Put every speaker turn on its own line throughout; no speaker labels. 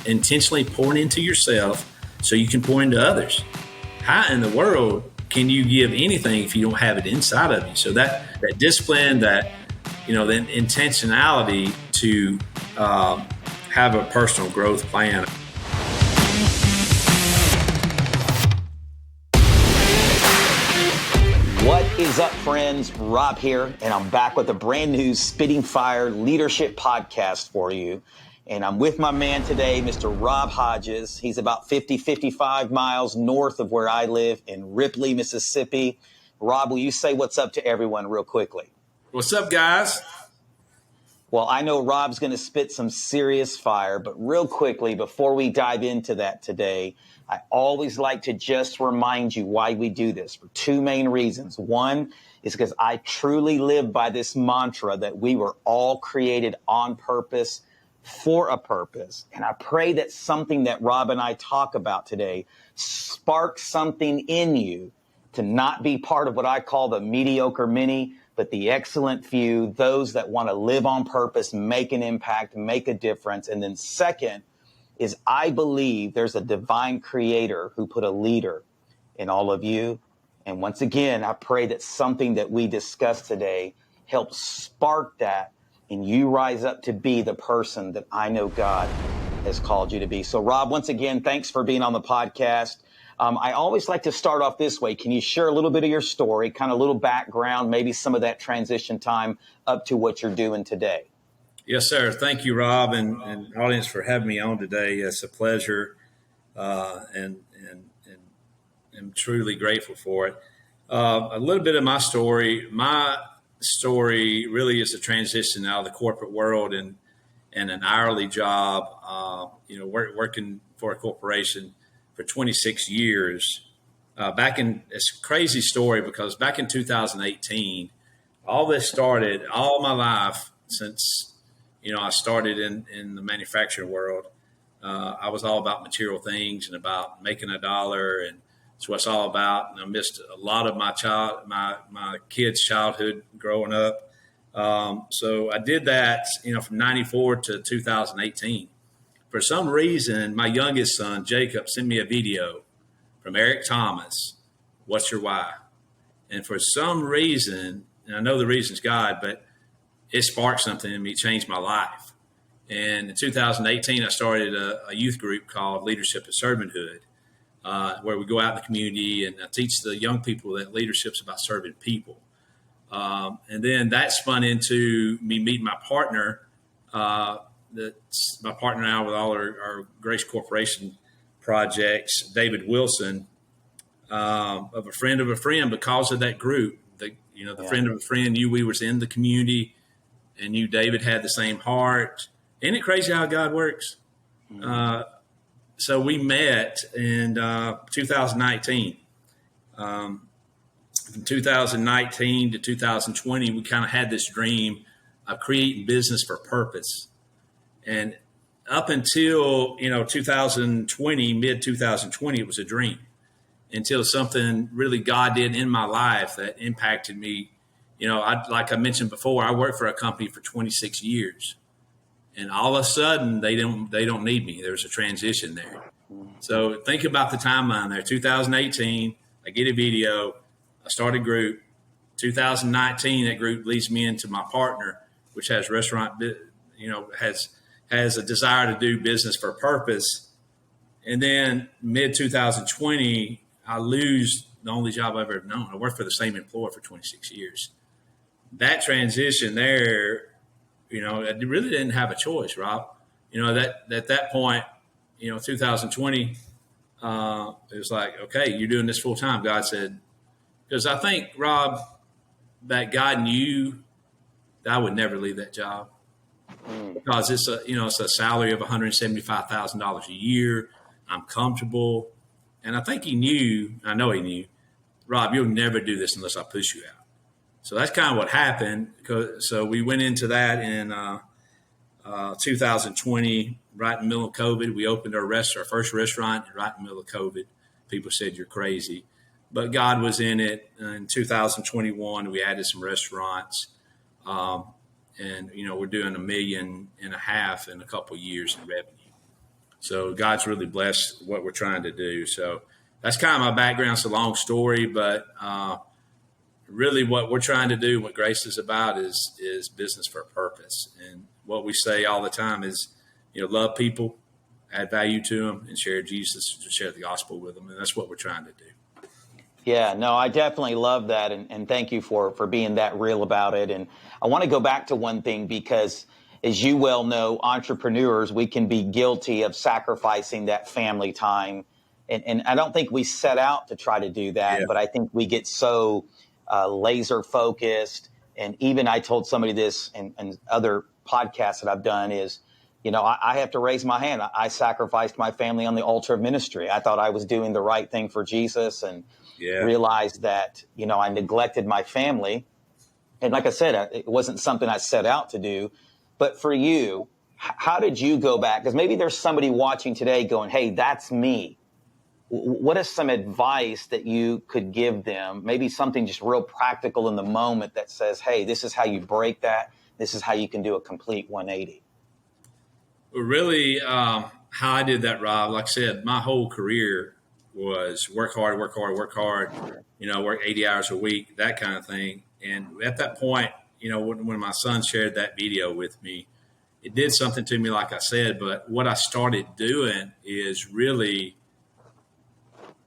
intentionally pouring into yourself so you can pour into others. How in the world can you give anything if you don't have it inside of you? So that discipline, that then intentionality to have a personal growth plan.
What is up, friends? Rob here, and I'm back with a brand new Spitting Fire Leadership podcast for you. And I'm with my man today, Mr. Rob Hodges. He's about 55 miles north of where I live in Ripley, Mississippi. Rob, will you say what's up to everyone real quickly?
What's up, guys?
Well, I know Rob's going to spit some serious fire, but real quickly, before we dive into that today, I always like to just remind you why we do this for two main reasons. One is because I truly live by this mantra that we were all created on purpose for a purpose. And I pray that something that Rob and I talk about today sparks something in you to not be part of what I call the mediocre many, but the excellent few, those that want to live on purpose, make an impact, make a difference. And then second is I believe there's a divine creator who put a leader in all of you. And once again, I pray that something that we discussed today helps spark that and you rise up to be the person that I know God has called you to be. So Rob, once again, thanks for being on the podcast. I always like to start off this way. Can you share a little bit of your story, kind of a little background, maybe some of that transition time up to what you're doing today?
Yes, sir. Thank you, Rob, and audience for having me on today. It's a pleasure, and I'm truly grateful for it. A little bit of my story. My story really is a transition out of the corporate world and an hourly job. Working for a corporation for 26 years. It's a crazy story because back in 2018, all this started. All my life since I started in the manufacturing world. I was all about material things and about making a dollar, and that's what it's all about. And I missed a lot of my kids' childhood growing up. So I did that, from 94 to 2018. For some reason, my youngest son, Jacob, sent me a video from Eric Thomas, "What's Your Why?" And for some reason, and I know the reason's God, but it sparked something in me, changed my life. And in 2018, I started a youth group called Leadership and Servanthood, where we go out in the community and I teach the young people that leadership's about serving people. And then that spun into me meeting my partner, that's my partner now with all our Grace Corporation projects, David Wilson, of a friend because of that group. The friend of a friend knew we was in the community and knew David had the same heart. Isn't it crazy how God works? Mm-hmm. So we met in 2019. From 2019 to 2020, we kind of had this dream of creating business for purpose. And up until, 2020, mid 2020, it was a dream until something really God did in my life that impacted me. Like I mentioned before, I worked for a company for 26 years and all of a sudden they don't need me. There's a transition there. So think about the timeline there. 2018, I get a video, I start a group. 2019, that group leads me into my partner, which has restaurant, has a desire to do business for purpose. And then mid 2020, I lose the only job I've ever known. I worked for the same employer for 26 years. That transition there, I really didn't have a choice, Rob. That at that point, 2020, it was like, okay, you're doing this full time. God said, because I think, Rob, that God knew that I would never leave that job. Because it's a salary of $175,000 a year. I'm comfortable. And I think I know he knew, Rob, you'll never do this unless I push you out. So that's kind of what happened. So we went into that in 2020, right in the middle of COVID. We opened our first restaurant right in the middle of COVID. People said, you're crazy. But God was in it. In 2021, we added some restaurants. And, we're doing $1.5 million in a couple of years in revenue. So God's really blessed what we're trying to do. So that's kind of my background. It's a long story, but really what we're trying to do, what Grace is about, is business for a purpose. And what we say all the time is, love people, add value to them, and share Jesus, share the gospel with them. And that's what we're trying to do.
Yeah, no, I definitely love that. And thank you for being that real about it. And I want to go back to one thing because, as you well know, entrepreneurs, we can be guilty of sacrificing that family time. And I don't think we set out to try to do that,
Yeah.
but I think we get so laser focused. And even I told somebody this in other podcasts that I've done is, I have to raise my hand. I sacrificed my family on the altar of ministry. I thought I was doing the right thing for Jesus and realized that, I neglected my family. And like I said, it wasn't something I set out to do. But for you, how did you go back? Because maybe there's somebody watching today going, hey, that's me. What is some advice that you could give them? Maybe something just real practical in the moment that says, hey, this is how you break that. This is how you can do a complete 180.
Well, really, how I did that, Rob, like I said, my whole career was work hard, work 80 hours a week, that kind of thing. And at that point, when my son shared that video with me, it did something to me, like I said. But what I started doing is really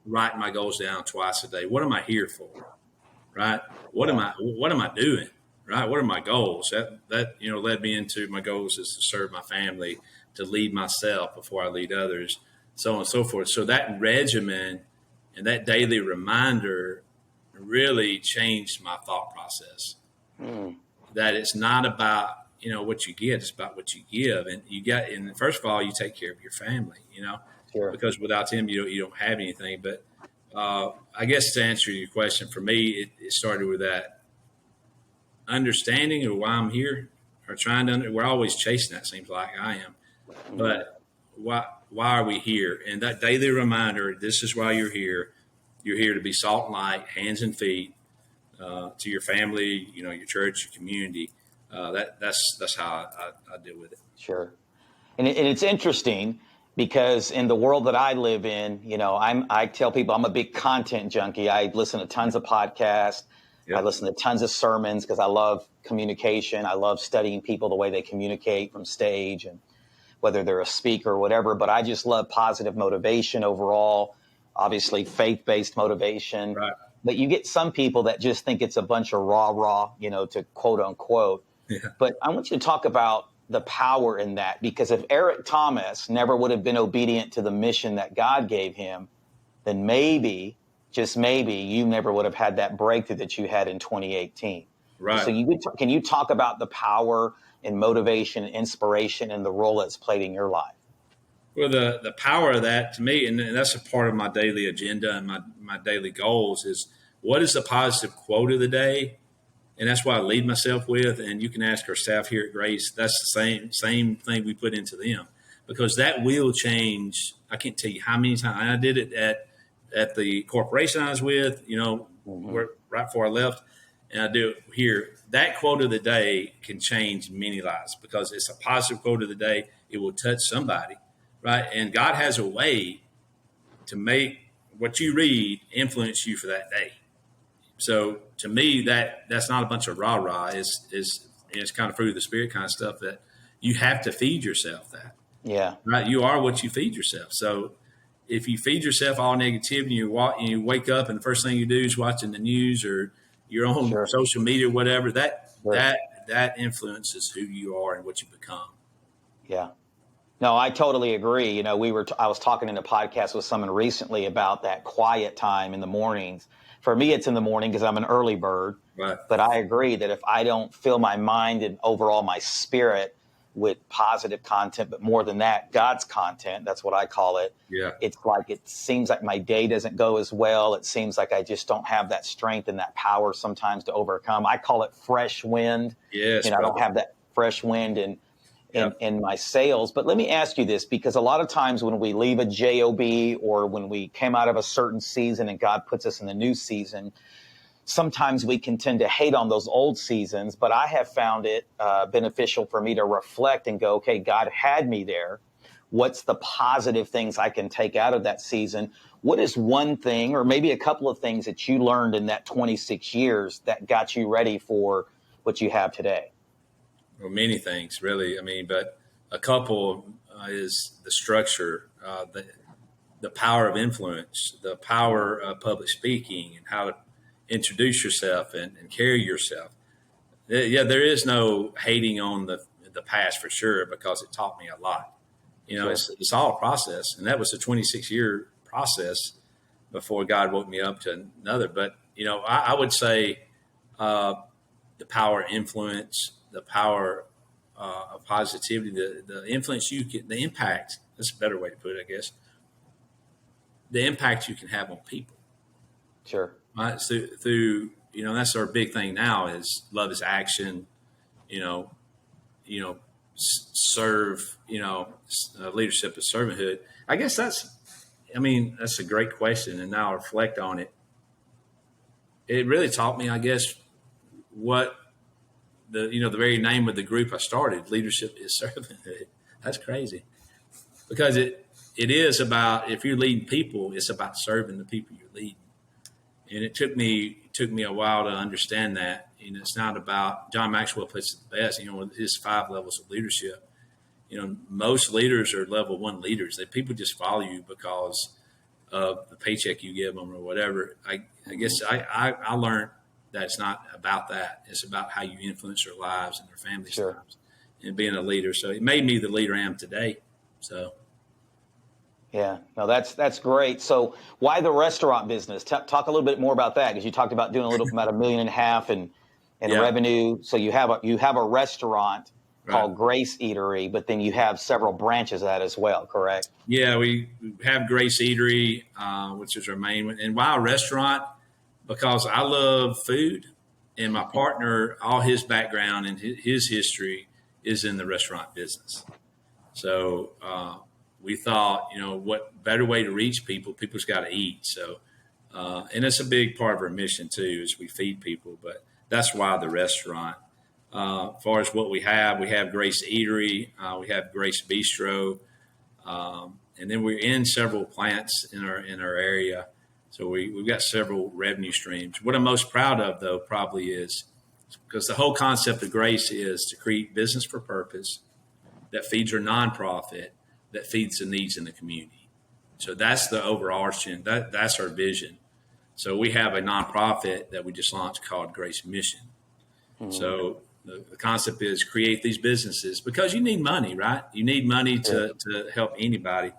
writing my goals down twice a day. What am I here for? Right? What am I doing? Right? What are my goals? That led me into my goals is to serve my family, to lead myself before I lead others, so on and so forth. So that regimen and that daily reminder really changed my thought process. That it's not about what you get; it's about what you give. And first of all, you take care of your family.
Sure.
Because without them, you don't have anything. But I guess to answer your question, for me, it started with that understanding of why I'm here, or trying to. We're always chasing that. Seems like I am, but why are we here? And that daily reminder: this is why you're here. You're here to be salt and light, hands and feet to your family, your church, your community. That's how I deal with it.
Sure. And it's interesting because in the world that I live in, I tell people I'm a big content junkie. I listen to tons of podcasts. Yep. I listen to tons of sermons because I love communication. I love studying people, the way they communicate from stage, and whether they're a speaker or whatever. But I just love positive motivation overall, obviously faith-based motivation.
Right.
But you get some people that just think it's a bunch of rah-rah, to quote unquote. Yeah. But I want you to talk about the power in that, because if Eric Thomas never would have been obedient to the mission that God gave him, then maybe, just maybe, you never would have had that breakthrough that you had in 2018.
Right.
So can you talk about the power and motivation and inspiration and the role it's played in your life?
Well, the power of that to me, and that's a part of my daily agenda and my daily goals, is what is the positive quote of the day? And that's what I lead myself with. And you can ask our staff here at Grace. That's the same thing we put into them, because that will change. I can't tell you how many times I did it at the corporation I was with, right before I left. And I do it here. That quote of the day can change many lives because it's a positive quote of the day. It will touch somebody, right? And God has a way to make what you read influence you for that day. So to me, that's not a bunch of rah-rah. It's kind of fruit of the spirit kind of stuff that you have to feed yourself that.
Yeah.
Right. You are what you feed yourself. So if you feed yourself all negativity, you wake up and the first thing you do is watching the news or your own social media or whatever, that influences who you are and what you become.
Yeah. No, I totally agree. I was talking in a podcast with someone recently about that quiet time in the mornings. For me, it's in the morning because I'm an early bird.
Right.
But I agree that if I don't fill my mind and overall my spirit with positive content, but more than that, God's content, that's what I call it.
Yeah.
It's like it seems like my day doesn't go as well. It seems like I just don't have that strength and that power sometimes to overcome. I call it fresh wind.
Yes.
I don't have that fresh wind in my sales. But let me ask you this, because a lot of times when we leave a job or when we came out of a certain season and God puts us in the new season, sometimes we can tend to hate on those old seasons. But I have found it beneficial for me to reflect and go, okay, God had me there. what's the positive things I can take out of that season? What is one thing, or maybe a couple of things that you learned in that 26 years that got you ready for what you have today?
Well, many things, really. I mean, but a couple is the structure, the power of influence, the power of public speaking, and how to introduce yourself and carry yourself. Yeah, there is no hating on the past for sure, because it taught me a lot.
Sure.
It's all a process, and that was a 26-year process before God woke me up to another. But I would say the power of influence, the power of positivity, the influence you get, the impact. That's a better way to put it, I guess. The impact you can have on people.
Sure.
Right? Through that's our big thing now is love is action. Serve. Leadership is servanthood. I guess that's a great question, and now I reflect on it. It really taught me, I guess, what the very name of the group I started, leadership is servanthood. That's crazy, because it is about, if you're leading people, it's about serving the people you're leading. And it took me a while to understand that. It's not about, John Maxwell puts it the best, with his 5 levels of leadership. Most leaders are level 1 leaders. That people just follow you because of the paycheck you give them or whatever. I guess I learned that it's not about that. It's about how you influence their lives and their families'
Sure.
lives, and being a leader. So it made me the leader I am today. So.
Yeah, no, that's great. So why the restaurant business? Talk a little bit more about that, because you talked about doing about $1.5 million in
Yeah.
revenue. So you have a restaurant called
Right.
Grace Eatery, but then you have several branches of that as well, correct?
Yeah, we have Grace Eatery, which is our main one. And why a restaurant? Because I love food, and my partner, all his background and his history is in the restaurant business. So we thought, what better way to reach people? People's got to eat. So, and it's a big part of our mission too, is we feed people. But that's why the restaurant. As far as what we have Grace Eatery, we have Grace Bistro, and then we're in several plants in our area. So we've got several revenue streams. What I'm most proud of, though, probably is because the whole concept of Grace is to create business for purpose that feeds our nonprofit, that feeds the needs in the community. So that's the overarching, that's our vision. So we have a nonprofit that we just launched called Grace Mission. Mm-hmm. So the concept is create these businesses because you need money, right? You need money to help anybody.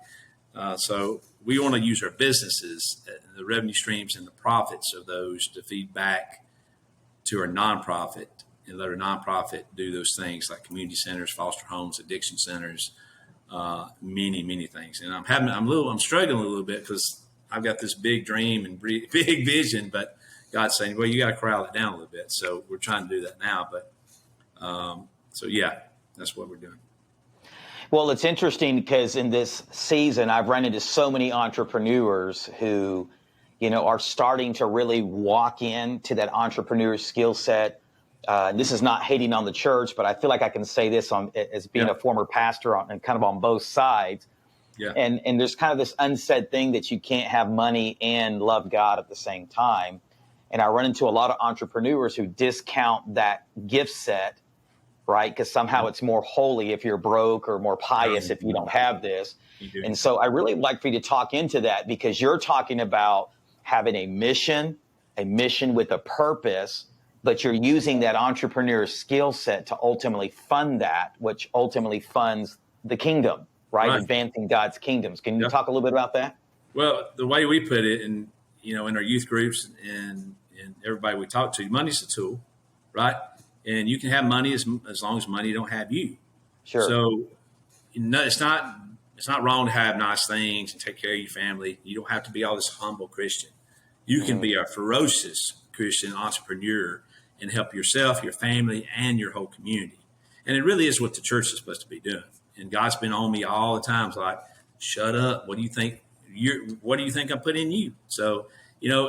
So we want to use our businesses, the revenue streams and the profits of those, to feed back to our nonprofit, and let our nonprofit do those things like community centers, foster homes, addiction centers, many things. And I'm struggling a little bit because I've got this big dream and big vision, but God's saying, well, you got to corral it down a little bit. So we're trying to do that now. But so yeah, that's what we're doing.
Well, it's interesting because in this season, I've run into so many entrepreneurs who, are starting to really walk into that entrepreneur skill set. This is not hating on the church, but I feel like I can say this as being a former pastor and kind of on both sides.
Yeah.
And there's kind of this unsaid thing that you can't have money and love God at the same time. And I run into a lot of entrepreneurs who discount that gift set, right? Because somehow it's more holy if you're broke, or more pious if you don't have this. And so I really would like for you to talk into that, because you're talking about having a mission with a purpose, but you're using that entrepreneur skill set to ultimately fund that, which ultimately funds the kingdom, right? Advancing God's kingdoms. Can you talk a little bit about that?
Well, the way we put it in our youth groups and everybody we talk to, money's a tool, right? And you can have money as long as money don't have you.
Sure.
So it's not wrong to have nice things and take care of your family. You don't have to be all this humble Christian. You can be a ferocious Christian entrepreneur and help yourself, your family, and your whole community. And it really is what the church is supposed to be doing. And God's been on me all the times, like, shut up. What do you think? What do you think I put in you? So,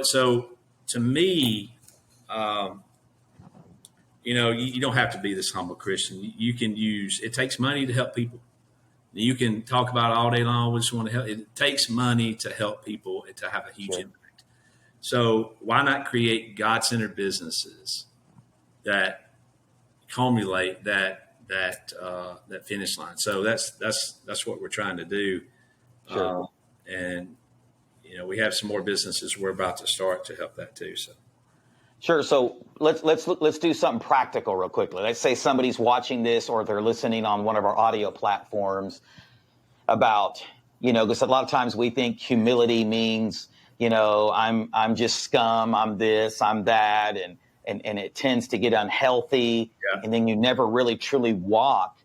so to me, you don't have to be this humble Christian. You can it takes money to help people. You can talk about it all day long. We just want to help. It takes money to help people to have a huge
Sure.
impact. So why not create God-centered businesses that culminate that finish line? So that's what we're trying to do.
Sure.
And we have some more businesses we're about to start to help that too. So
Sure. So let's do something practical real quickly. Let's say somebody's watching this or they're listening on one of our audio platforms about, because a lot of times we think humility means, I'm just scum, I'm this, I'm that, and it tends to get unhealthy,
yeah,
and then you never really truly walk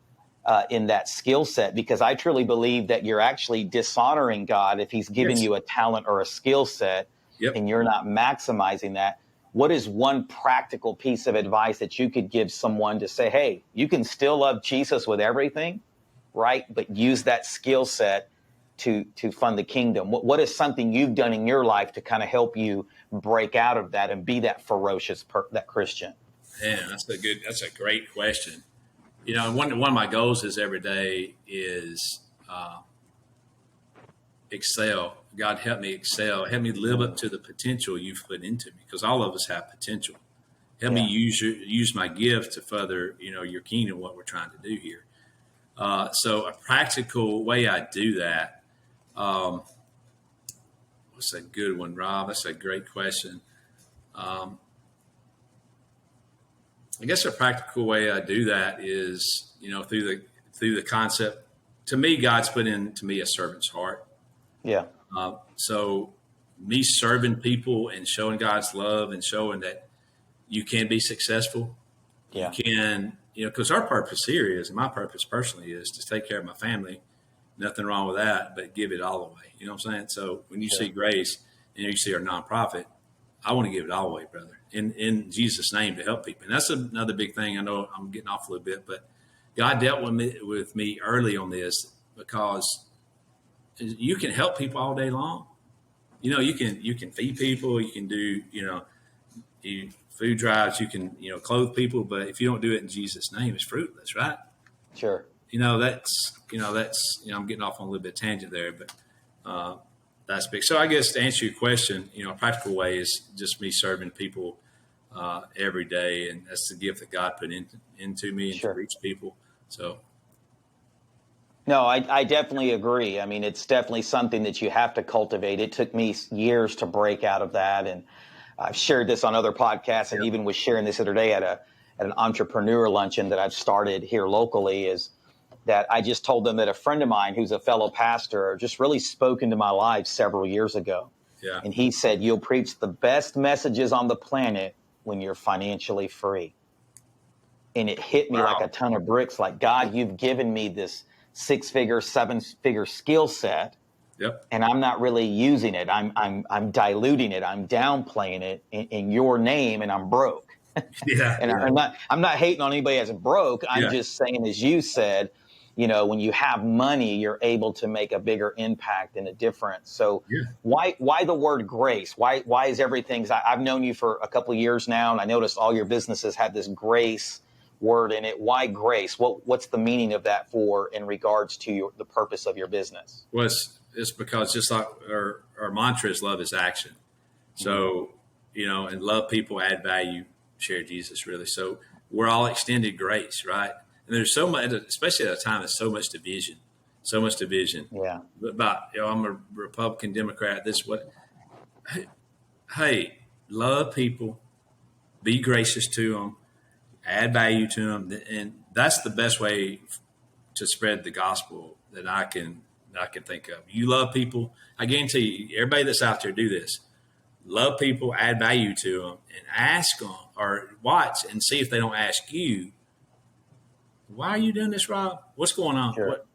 in that skill set, because I truly believe that you're actually dishonoring God if he's given
yes,
you a talent or a skill set
yep.
and you're not maximizing that. What is one practical piece of advice that you could give someone to say, hey, you can still love Jesus with everything, right? But use that skill set to fund the kingdom. What is something you've done in your life to kind of help you break out of that and be that ferocious, that Christian?
Man, that's a great question. One of my goals is every day is excel. God, help me excel. Help me live up to the potential you've put into me, because all of us have potential. Help me
Yeah.
use my gift to further, your kingdom, what we're trying to do here. So a practical way I do that. Um, what's a good one, Rob? That's a great question. Um, I guess a practical way I do that is, through the concept. To me, God's put into me a servant's heart.
Yeah.
So me serving people and showing God's love and showing that you can be successful. You
Yeah.
can, because our purpose here is, my purpose personally is to take care of my family. Nothing wrong with that, but give it all away. You know what I'm saying? So when you see
Sure.
Grace and you see our nonprofit, I want to give it all away, brother, in Jesus' name, to help people. And that's another big thing. I know I'm getting off a little bit, but God dealt with me early on this, because you can help people all day long. You can feed people, you can do, food drives, you can, clothe people, but if you don't do it in Jesus' name, it's fruitless, right?
Sure.
I'm getting off on a little bit of tangent there, but that's big. So I guess to answer your question, a practical way is just me serving people every day, and that's the gift that God put into me and to
Sure.
reach people. So
No, I definitely agree. I mean, it's definitely something that you have to cultivate. It took me years to break out of that. And I've shared this on other podcasts, and
yeah,
even was sharing this the other day at an entrepreneur luncheon that I've started here locally, is that I just told them that a friend of mine who's a fellow pastor just really spoke into my life several years ago.
yeah,
And he said, you'll preach the best messages on the planet when you're financially free. And it hit me like a
wow,
ton of bricks. Like, God, you've given me this 6-figure, 7-figure skill set,
yep,
and I'm not really using it. I'm diluting it. I'm downplaying it in your name, and I'm broke.
yeah,
And
yeah,
I'm not hating on anybody as broke. I'm
yeah,
just saying, as you said, when you have money, you're able to make a bigger impact and a difference. So
yeah.
why the word grace? Why is everything? I've known you for a couple of years now, and I noticed all your businesses have this grace word in it. Why grace? What's the meaning of that for in regards to the purpose of your business?
Well, it's because just like our mantra is love is action.
Mm-hmm.
So, and love people, add value, share Jesus, really. So we're all extended grace, right? And there's so much, especially at a time, there's so much division
Yeah.
about, I'm a Republican, Democrat, this, what. Hey, love people, be gracious to them, add value to them. And that's the best way to spread the gospel that I can think of. You love people. I guarantee you, everybody that's out there, do this. Love people, add value to them, and ask them, or watch and see if they don't ask you, "Why are you doing this, Rob? What's going on?"
Sure.
What?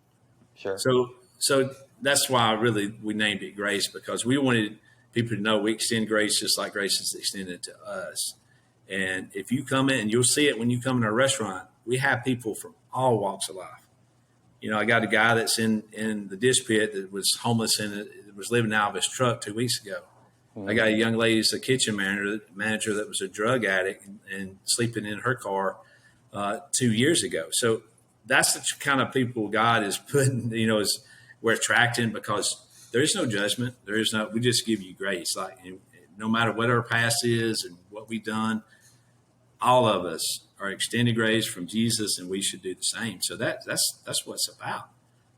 Sure.
So that's why we named it Grace, because we wanted people to know we extend grace just like grace is extended to us. And if you come in, and you'll see it when you come in our restaurant, we have people from all walks of life. I got a guy that's in the dish pit that was homeless and was living out of his truck 2 weeks ago. I
Mm-hmm.
got a young lady as a kitchen manager that was a drug addict and sleeping in her car 2 years ago. So that's the kind of people God is putting, is we're attracting, because there is no judgment. We just give you grace. Like, no matter what our past is and what we've done, all of us are extended grace from Jesus, and we should do the same. So that's what it's about.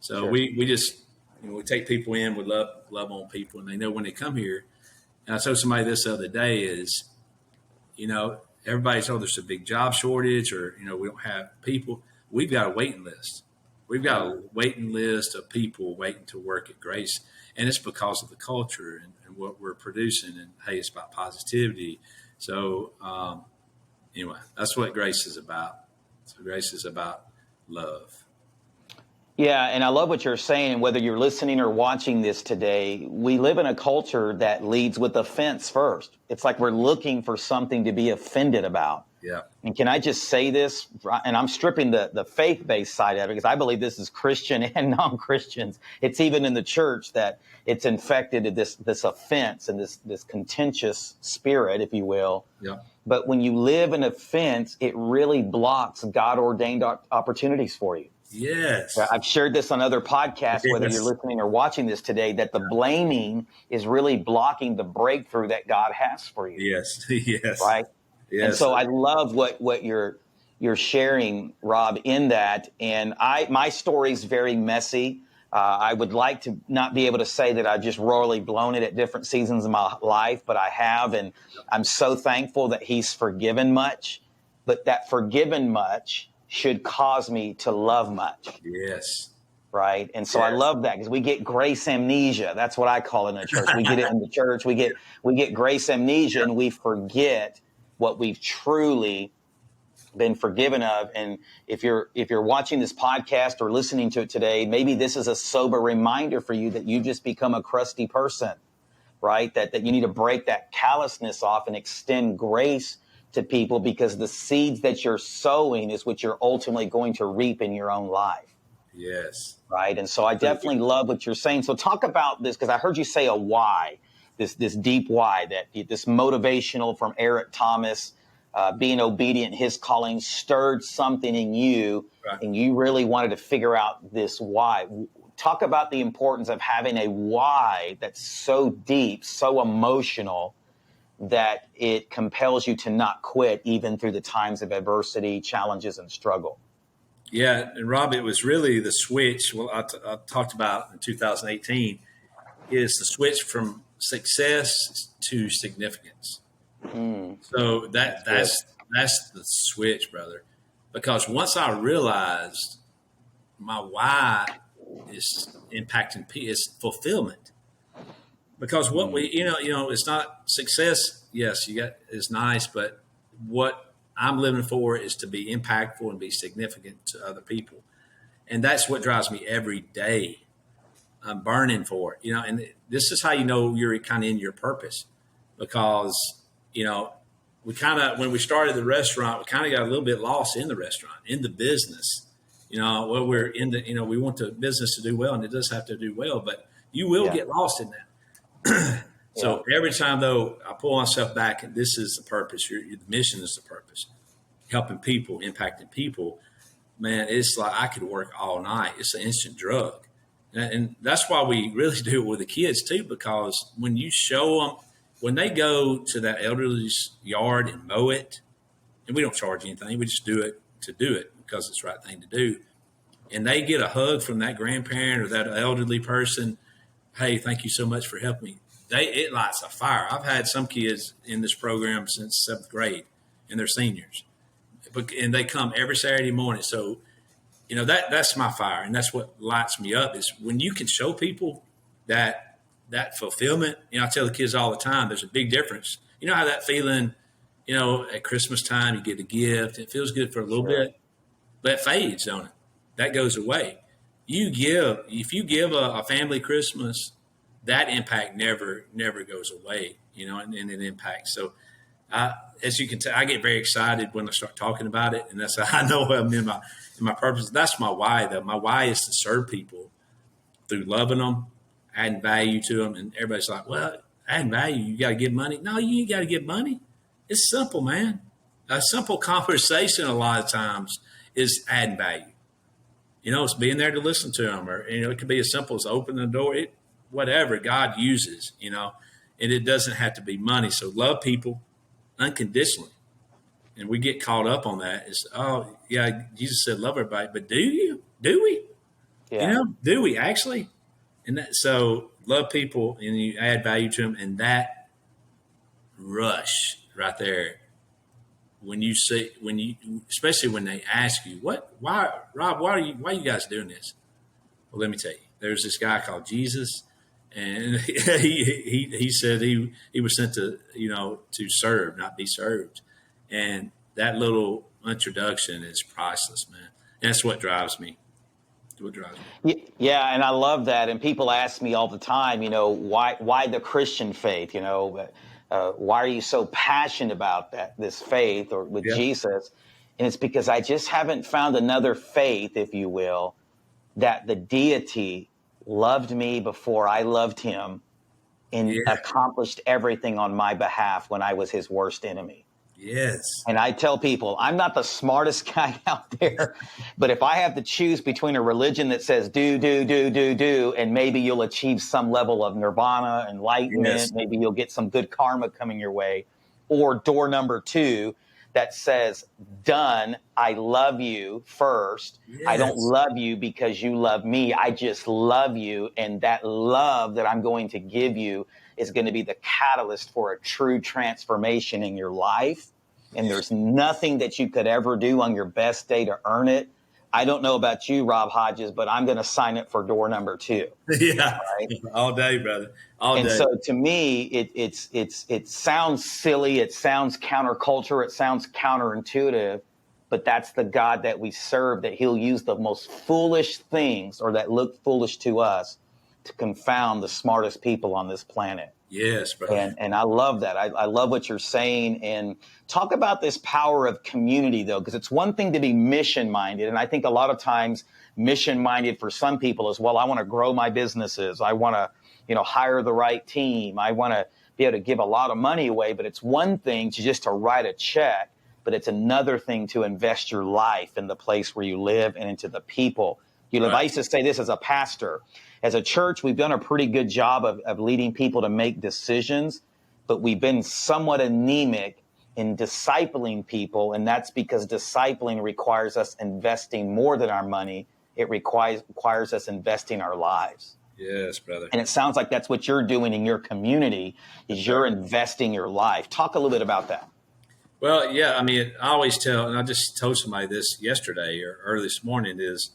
So
Sure.
we just, we take people in, we love on people, and they know when they come here. And I told somebody this the other day is, everybody's, there's a big job shortage, or, we don't have people. We've got a waiting list. We've got a waiting list of people waiting to work at Grace. And it's because of the culture and what we're producing. And, hey, it's about positivity. So, anyway, that's what Grace is about. So Grace is about love.
Yeah, and I love what you're saying. Whether you're listening or watching this today, we live in a culture that leads with offense first. It's like we're looking for something to be offended about.
Yeah.
And can I just say this? And I'm stripping the faith-based side of it, because I believe this is Christian and non-Christians. It's even in the church that it's infected this offense and this contentious spirit, if you will.
Yeah.
But when you live in offense, it really blocks God-ordained opportunities for you.
Yes.
I've shared this on other podcasts, whether you're listening or watching this today, that the blaming is really blocking the breakthrough that God has for you.
Yes. Yes.
Right.
Yes.
And so I love what you're sharing, Rob, in that. And my story is very messy. I would like to not be able to say that I've just royally blown it at different seasons of my life, but I have. And I'm so thankful that he's forgiven much, but that forgiven much should cause me to love much.
Yes.
Right. And so I love that, because we get grace amnesia. That's what I call it in the church. We get it in the church. We get grace amnesia, and we forget what we've truly been forgiven of. And if you're watching this podcast or listening to it today, maybe this is a sober reminder for you that you just become a crusty person, right? That you need to break that callousness off and extend grace to people, because the seeds that you're sowing is what you're ultimately going to reap in your own life.
Yes.
Right. And so I definitely love what you're saying. So talk about this, because I heard you say a why, this deep why, that this motivational from Eric Thomas, being obedient, his calling stirred something in you, right, and you really wanted to figure out this why. Talk about the importance of having a why that's so deep, so emotional, that it compels you to not quit even through the times of adversity, challenges, and struggle.
Yeah, and Rob, it was really the switch. Well, I talked about in 2018 is the switch from success to significance. So that's the switch, brother. Because once I realized my why is impacting is fulfillment. Because what we, it's not success. Yes, is nice, but what I'm living for is to be impactful and be significant to other people. And that's what drives me every day. I'm burning for it, and this is how you're kind of in your purpose, because, we kind of, when we started the restaurant, we kind of got a little bit lost in the restaurant, in the business, we're in the, we want the business to do well, and it does have to do well, but you will get lost in that. So every time, though, I pull myself back, and this is the purpose. The mission is the purpose. Helping people, impacting people. Man, it's like I could work all night. It's an instant drug. And that's why we really do it with the kids, too, because when you show them, when they go to that elderly's yard and mow it, and we don't charge anything, we just do it to do it because it's the right thing to do. And they get a hug from that grandparent or that elderly person. Hey, thank you so much for helping me. It lights a fire. I've had some kids in this program since 7th grade, and they're seniors, and they come every Saturday morning. So, that's my fire, and that's what lights me up is when you can show people that fulfillment. I tell the kids all the time, there's a big difference. You know how that feeling, at Christmas time, you get a gift. It feels good for a little bit, but it fades, don't it? That goes away. If you give a family Christmas, that impact never goes away, and it impacts. So, as you can tell, I get very excited when I start talking about it, and that's how I know I'm in my purpose. That's my why, though. My why is to serve people through loving them, adding value to them, and everybody's like, "Well, adding value, you got to give money." No, you ain't got to give money. It's simple, man. A simple conversation a lot of times is adding value. It's being there to listen to them, or it could be as simple as opening the door. Whatever God uses, and it doesn't have to be money. So love people unconditionally, and we get caught up on that. It's Jesus said love everybody, but do you? Do we?
Yeah.
Do we actually? And so love people, and you add value to them, and that rush right there. When you especially when they ask you, why, Rob, why are you guys doing this? Well, let me tell you, there's this guy called Jesus, and he said he was sent to serve, not be served, and that little introduction is priceless, man. And that's what drives me.
Yeah, and I love that. And people ask me all the time, why the Christian faith? Why are you so passionate about this faith or with
Yeah.
Jesus? And it's because I just haven't found another faith, if you will, that the deity loved me before I loved him and
Yeah.
accomplished everything on my behalf when I was his worst enemy.
Yes.
And I tell people, I'm not the smartest guy out there, but if I have to choose between a religion that says do, and maybe you'll achieve some level of nirvana, enlightenment,
Yes.
maybe you'll get some good karma coming your way, or door number 2 that says done, I love you first. I don't
Yes.
love you because you love me. I just love you. And that love that I'm going to give you is going to be the catalyst for a true transformation in your life. And there's nothing that you could ever do on your best day to earn it. I don't know about you, Rob Hodges, but I'm going to sign up for door number 2.
Yeah.
Right?
All day, brother. All
And
day.
so to me, it sounds silly. It sounds counterculture. It sounds counterintuitive. But that's the God that we serve, that he'll use the most foolish things, or that look foolish to us, to confound the smartest people on this planet.
Yes, brother.
And I love that. I love what you're saying. And talk about this power of community, though, because it's one thing to be mission minded. And I think a lot of times mission minded for some people is, well, I want to grow my businesses. I want to, hire the right team. I want to be able to give a lot of money away. But it's one thing to write a check, but it's another thing to invest your life in the place where you live and into the people you live.
Right.
I used to say this as a pastor. As a church, we've done a pretty good job of leading people to make decisions, but we've been somewhat anemic in discipling people. And that's because discipling requires us investing more than our money. It requires us investing our lives.
Yes, brother.
And it sounds like that's what you're doing in your community, is you're investing your life. Talk a little bit about that.
Well, yeah, I mean, I always tell, and I just told somebody this yesterday or early this morning, is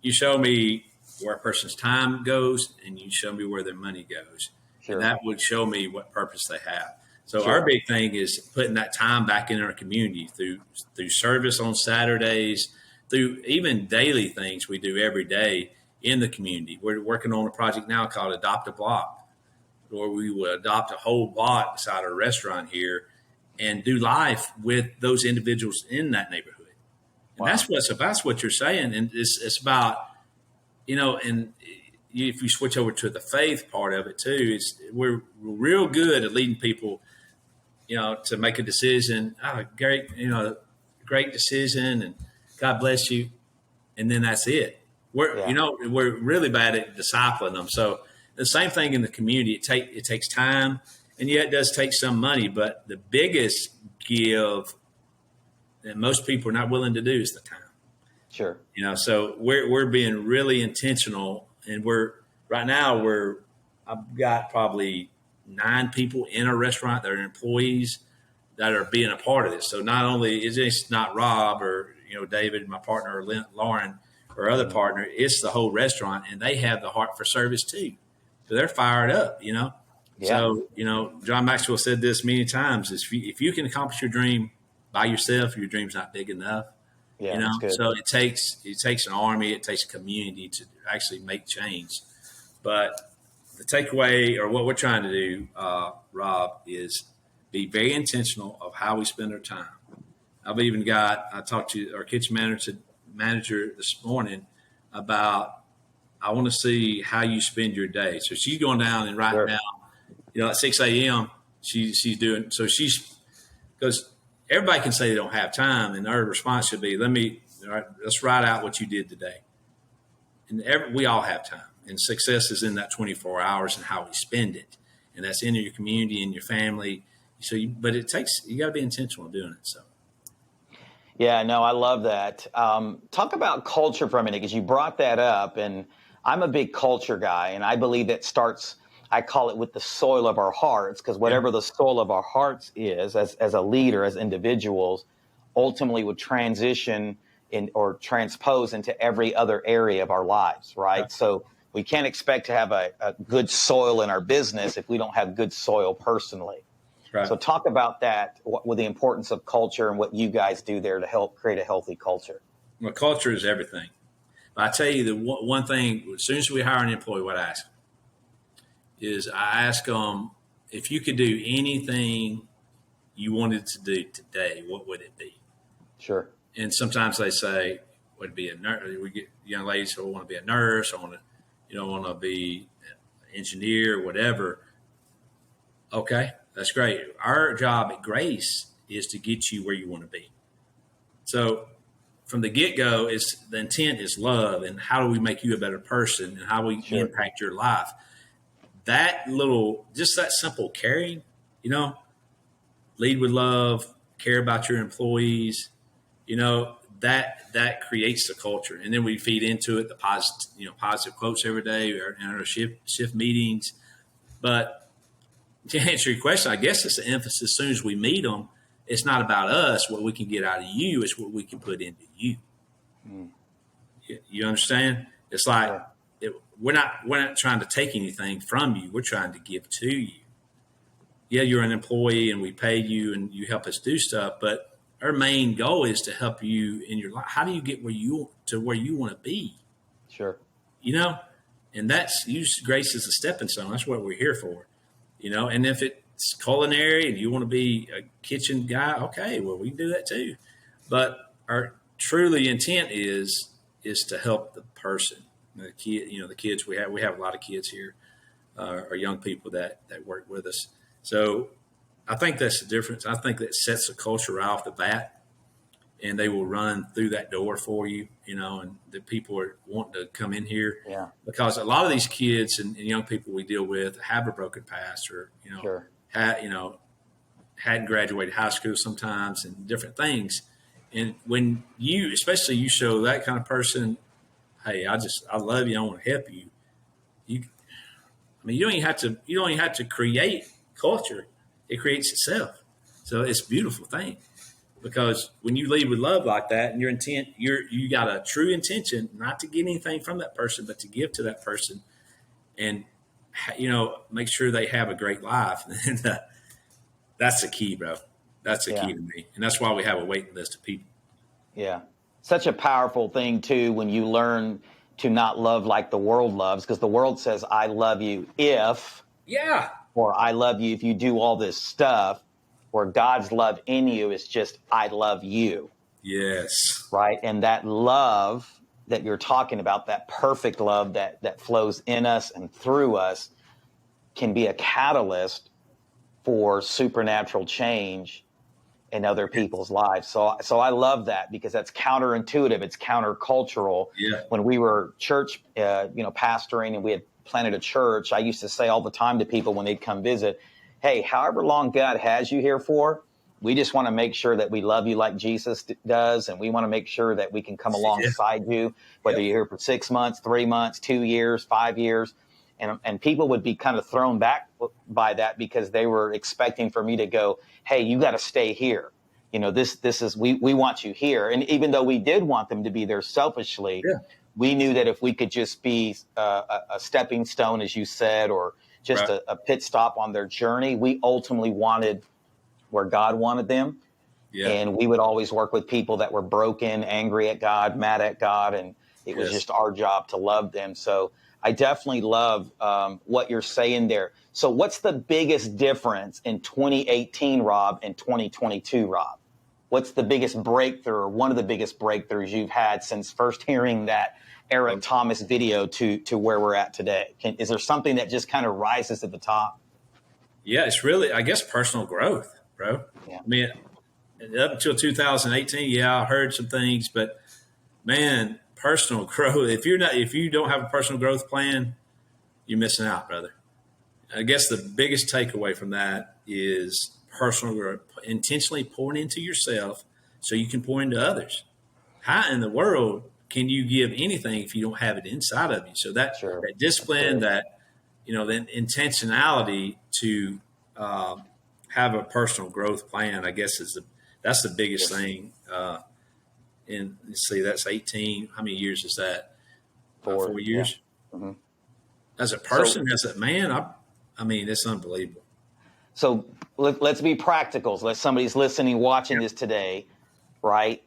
you show me where a person's time goes and you show me where their money goes.
Sure.
And that would show me what purpose they have. So
Sure.
our big thing is putting that time back in our community through service on Saturdays, through even daily things we do every day in the community. We're working on a project now called Adopt a Block, where we will adopt a whole block beside our restaurant here and do life with those individuals in that neighborhood. And
Wow.
that's what you're saying. And it's about, and if you switch over to the faith part of it too, we're real good at leading people, to make a decision. Oh, great decision, and God bless you. And then that's it. We're really bad at discipling them. So the same thing in the community. It takes time, and yeah, it does take some money. But the biggest give that most people are not willing to do is the time.
Sure.
So we're being really intentional, and I've got probably 9 people in our restaurant that are employees that are being a part of this. So not only is this not Rob or David, my partner, or Lauren, or other partner, it's the whole restaurant, and they have the heart for service too. So they're fired up,
Yeah.
So, John Maxwell said this many times: if you can accomplish your dream by yourself, your dream's not big enough.
Yeah, that's good.
So it takes an army, it takes a community to actually make change. But the takeaway, or what we're trying to do, Rob, is be very intentional of how we spend our time. I talked to our kitchen manager this morning about, I want to see how you spend your day. So she's going down, and right now, at 6 a.m. she's doing, so because everybody can say they don't have time, and our response should be, let's write out what you did today. and we all have time, and success is in that 24 hours and how we spend it, and that's in your community and your family. So, but it takes, you got to be intentional in doing it. So.
Yeah, no, I love that. Talk about culture for a minute, because you brought that up, and I'm a big culture guy, and I believe it starts, I call it with the soil of our hearts, because whatever the soil of our hearts is, as a leader, as individuals, ultimately would transition in or transpose into every other area of our lives, right? So we can't expect to have a good soil in our business if we don't have good soil personally.
Right.
So talk about that, with the importance of culture and what you guys do there to help create a healthy culture.
Well, culture is everything. But I tell you, the one thing, as soon as we hire an employee, what I ask is I ask them, if you could do anything you wanted to do today, what would it be?
Sure.
And sometimes they say, would it be a nurse? We get young ladies who want to be a nurse, or want to be an engineer, whatever. Okay, that's great. Our job at Grace is to get you where you want to be. So from the get-go, the intent is love, and how do we make you a better person, and how do we impact your life. Just that simple caring, lead with love, care about your employees, that creates the culture. And then we feed into it the positive quotes every day in our shift meetings. But to answer your question, I guess it's the emphasis as soon as we meet them. It's not about us, what we can get out of you. It's what we can put into you. You understand? It's like we're not trying to take anything from you. We're trying to give to you. Yeah, you're an employee and we pay you and you help us do stuff, but our main goal is to help you in your life. How do you get where you want to be?
Sure.
And that's use Grace as a stepping stone. That's what we're here for. And if it's culinary and you want to be a kitchen guy, okay, well, we can do that too. But our truly intent is to help the person, the kid, the kids we have a lot of kids here, or young people that work with us. So I think that's the difference. I think that sets the culture right off the bat, and they will run through that door for you, and the people are wanting to come in here because a lot of these kids and young people we deal with have a broken past, or, hadn't graduated high school sometimes, and different things. And when especially you show that kind of person, hey, I love you, I want to help you. You don't even have to create culture. It creates itself. So it's a beautiful thing, because when you lead with love like that, and your intent, you got a true intention, not to get anything from that person, but to give to that person, and make sure they have a great life. And that's the key, bro. That's the key to me, and that's why we have a waiting list of people.
Yeah, such a powerful thing too when you learn to not love like the world loves, because the world says, "I love you if," or "I love you if you do all this stuff." Where God's love in you is just, I love you.
Yes.
Right. And that love that you're talking about, that perfect love that flows in us and through us, can be a catalyst for supernatural change in other people's lives. So I love that, because that's counterintuitive. It's countercultural.
Yeah.
When we were church, pastoring, and we had planted a church, I used to say all the time to people when they'd come visit, hey, however long God has you here for, we just want to make sure that we love you like Jesus does. And we want to make sure that we can come alongside you, whether you're here for 6 months, 3 months, 2 years, 5 years. And people would be kind of thrown back by that, because they were expecting for me to go, hey, you got to stay here. This is, we want you here. And even though we did want them to be there selfishly, we knew that if we could just be a stepping stone, as you said, or just a pit stop on their journey, we ultimately wanted where God wanted them. Yeah. And we would always work with people that were broken, angry at God, mad at God. And it was just our job to love them. So I definitely love what you're saying there. So what's the biggest difference in 2018, Rob, and 2022, Rob? What's the biggest breakthrough, or one of the biggest breakthroughs you've had since first hearing that Eric Thomas video to where we're at today? Is there something that just kind of rises at the top?
Yeah, it's really, I guess, personal growth, bro. Yeah. I mean, up until 2018, I heard some things, but man, personal growth. If you don't have a personal growth plan, you're missing out, brother. I guess the biggest takeaway from that is personal growth, intentionally pouring into yourself so you can pour into others. How in the world can you give anything if you don't have it inside of you? So that,
Sure.
that discipline, that, then intentionality to have a personal growth plan, I guess that's the biggest thing. Let's see, that's 18. How many years is that? 4 years.
Yeah. Mm-hmm.
As a person, as a man, I mean, it's unbelievable.
So let's be practical. Let somebody's listening, watching this today, right?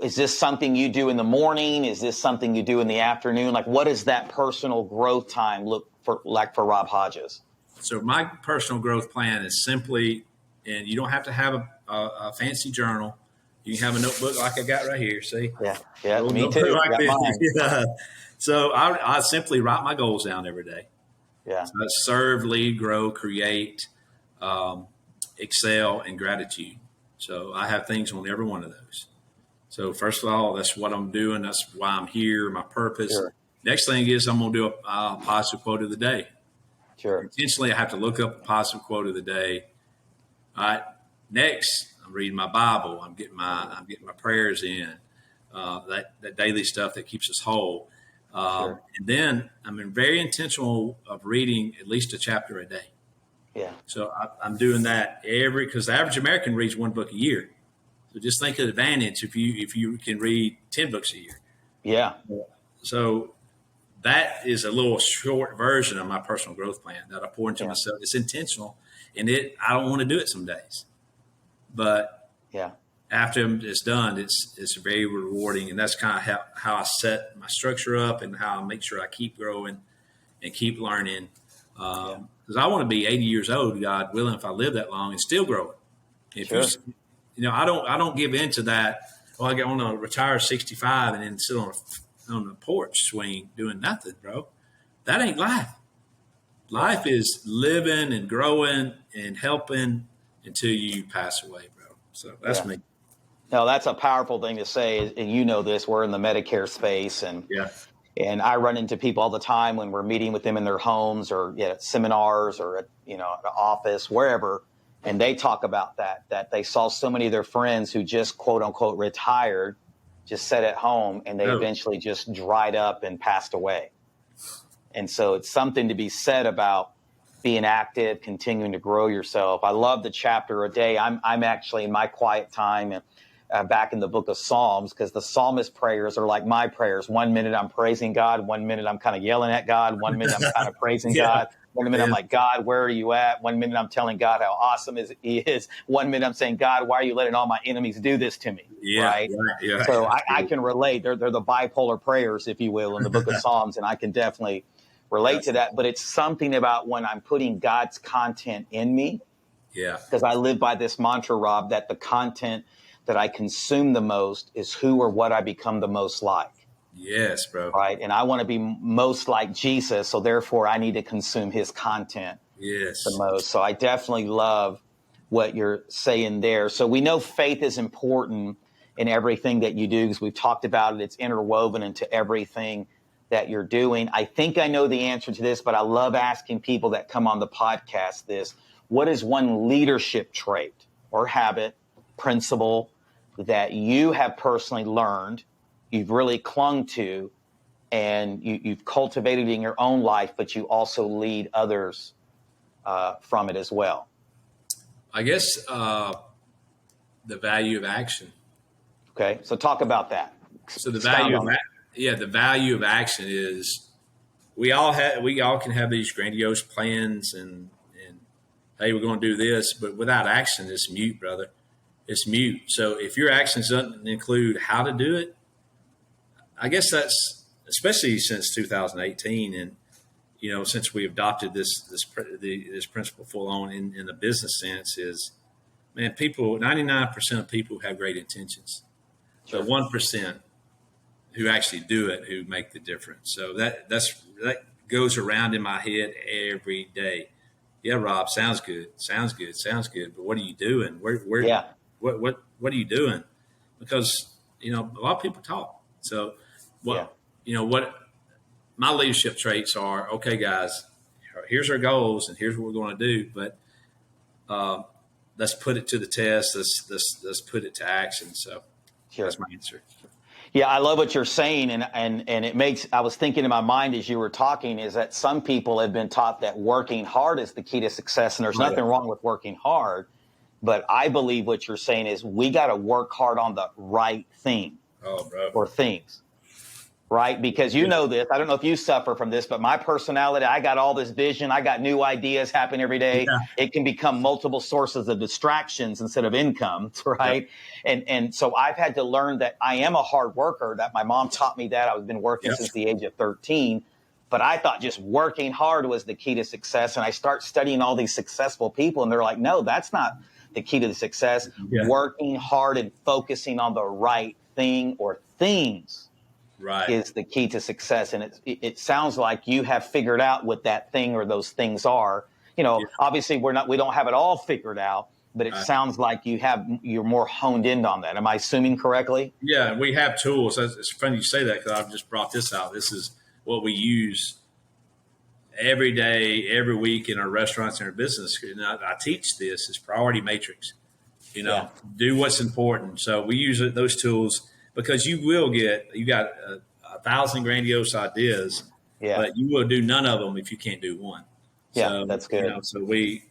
Is this something you do in the morning? Is this something you do in the afternoon? Like, what does that personal growth time look like for Rob Hodges?
So my personal growth plan is simply, and you don't have to have a fancy journal. You can have a notebook like I got right here. See?
Yeah, me too.
Like
got mine.
Yeah. So I simply write my goals down every day.
Yeah.
So that's serve, lead, grow, create, excel, and gratitude. So I have things on every one of those. So first of all, that's what I'm doing. That's why I'm here, my purpose.
Sure.
Next thing is I'm going to do a positive quote of the day.
Sure.
Intentionally, I have to look up a positive quote of the day. All right. Next, I'm reading my Bible. I'm getting my prayers in. That daily stuff that keeps us whole.
Sure.
And then I'm very intentional of reading at least a chapter a day.
Yeah.
So I'm doing that because the average American reads one book a year. So just think of the advantage if you can read 10 books a year.
Yeah.
So that is a little short version of my personal growth plan that I pour into myself. It's intentional, and I don't want to do it some days, but after it's done, it's very rewarding, and that's kind of how I set my structure up and how I make sure I keep growing and keep learning. Because I want to be 80 years old, God willing, if I live that long, and still growing. If I don't give in to that. Well, I want to retire at 65 and then sit on the porch swing doing nothing, bro. That ain't life. Life is living and growing and helping until you pass away, bro. So that's me.
No, that's a powerful thing to say. And you know this, we're in the Medicare space. And I run into people all the time when we're meeting with them in their homes or at seminars or at an office, wherever. And they talk about that they saw so many of their friends who just, quote unquote, retired, just sat at home, and they eventually just dried up and passed away. And so it's something to be said about being active, continuing to grow yourself. I love the chapter a day. I'm actually in my quiet time back in the book of Psalms, because the psalmist prayers are like my prayers. 1 minute I'm praising God. 1 minute I'm kind of yelling at God. 1 minute I'm kind of praising God. 1 minute I'm like, God, where are you at? 1 minute I'm telling God how awesome He is. 1 minute I'm saying, God, why are you letting all my enemies do this to me? Right? So I can relate. They're the bipolar prayers, if you will, in the book of Psalms, and I can definitely relate to that. But it's something about when I'm putting God's content in me. Yeah. Because I live by this mantra, Rob, that the content that I consume the most is who or what I become the most like.
Yes, bro.
Right. And I want to be most like Jesus. So therefore, I need to consume his content the most. So I definitely love what you're saying there. So we know faith is important in everything that you do, because we've talked about it. It's interwoven into everything that you're doing. I think I know the answer to this, but I love asking people that come on the podcast this. What is one leadership trait or habit, principle that you have personally learned, you've really clung to, and you've cultivated in your own life, but you also lead others from it as well?
I guess the value of action.
Okay, so talk about that.
So the value of action is we all can have these grandiose plans and hey, we're going to do this, but without action, it's mute, brother. It's mute. So if your actions doesn't include how to do it, I guess that's especially since 2018, and since we adopted this principle full on in the business sense, is 99% of people have great intentions, so 1% who actually do it who make the difference. So that goes around in my head every day. Yeah, Rob, sounds good. But what are you doing? What are you doing? Because a lot of people talk. So what, what my leadership traits are. Okay, guys, here's our goals and here's what we're going to do. But let's put it to the test. Let's put it to action. So that's my answer.
Yeah, I love what you're saying, and it makes. I was thinking in my mind as you were talking is that some people have been taught that working hard is the key to success, and there's nothing wrong with working hard. But I believe what you're saying is we got to work hard on the right thing or things. Right? Because you know this. I don't know if you suffer from this, but my personality, I got all this vision. I got new ideas happen every day. Yeah. It can become multiple sources of distractions instead of income, right? Yeah. And so I've had to learn that I am a hard worker, that my mom taught me that. I've been working since the age of 13. But I thought just working hard was the key to success. And I start studying all these successful people, and they're like, no, that's not the key to the success. Yeah. Working hard and focusing on the right thing or things. Right. Is the key to success. And it sounds like you have figured out what that thing or those things are. Obviously we don't have it all figured out, but it sounds like you're more honed in on that. Am I assuming correctly?
Yeah, we have tools. It's funny you say that because I've just brought this out. This is what we use every day, every week in our restaurants and our business. And I teach this as priority matrix. Do what's important. So we use those tools. Because you got 1,000 grandiose ideas, but you will do none of them if you can't do one.
Yeah, so, that's good.
So we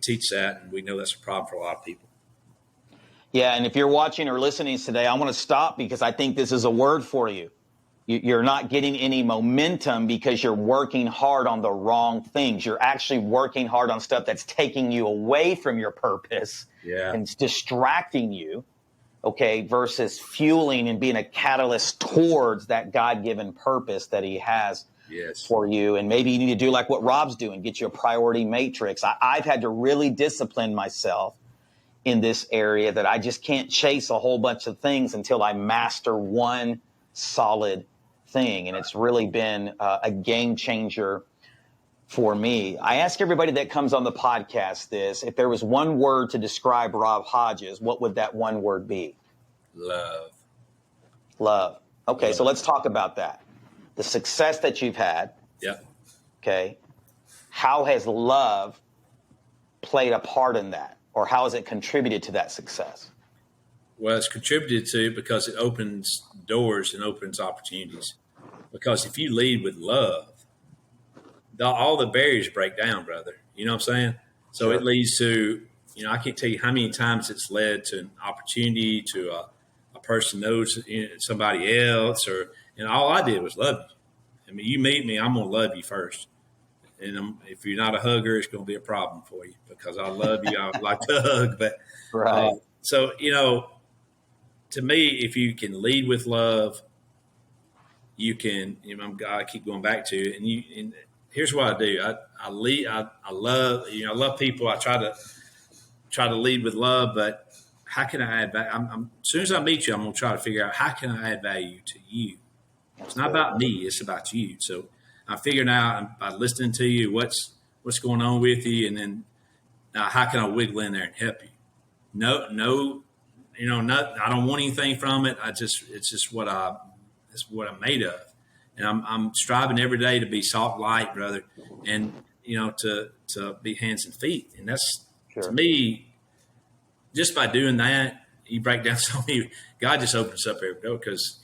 teach that, and we know that's a problem for a lot of people.
Yeah, and if you're watching or listening today, I want to stop because I think this is a word for you. You're not getting any momentum because you're working hard on the wrong things. You're actually working hard on stuff that's taking you away from your purpose and it's distracting you. Okay, versus fueling and being a catalyst towards that God-given purpose that he has for you. And maybe you need to do like what Rob's doing, get you a priority matrix. I've had to really discipline myself in this area that I just can't chase a whole bunch of things until I master one solid thing. And it's really been a game changer for me. I ask everybody that comes on the podcast this: if there was one word to describe Rob Hodges, what would that one word be? Love. Okay, so let's talk about that. The success that you've had.
Yeah.
Okay. How has love played a part in that, or how has it contributed to that success?
Well, it's contributed to because it opens doors and opens opportunities. Because if you lead with love, all the barriers break down, brother. You know what I'm saying? So it leads to, I can't tell you how many times it's led to an opportunity, to a person knows somebody else, or, all I did was love you. I mean, you meet me, I'm going to love you first. And if you're not a hugger, it's going to be a problem for you because I love you. I would like to hug. But so, to me, if you can lead with love, you can, I keep going back to it. And here's what I do. I lead. I love. I love people. I try to lead with love. But how can I add value? As soon as I meet you, I'm going to try to figure out how can I add value to you. It's not about me. It's about you. So I'm figuring out by listening to you what's going on with you, and then how can I wiggle in there and help you? No. I don't want anything from it. It's just what I'm made of. And I'm striving every day to be salt light, brother, and to be hands and feet. And that's to me, just by doing that, you break down so many. God just opens up every door because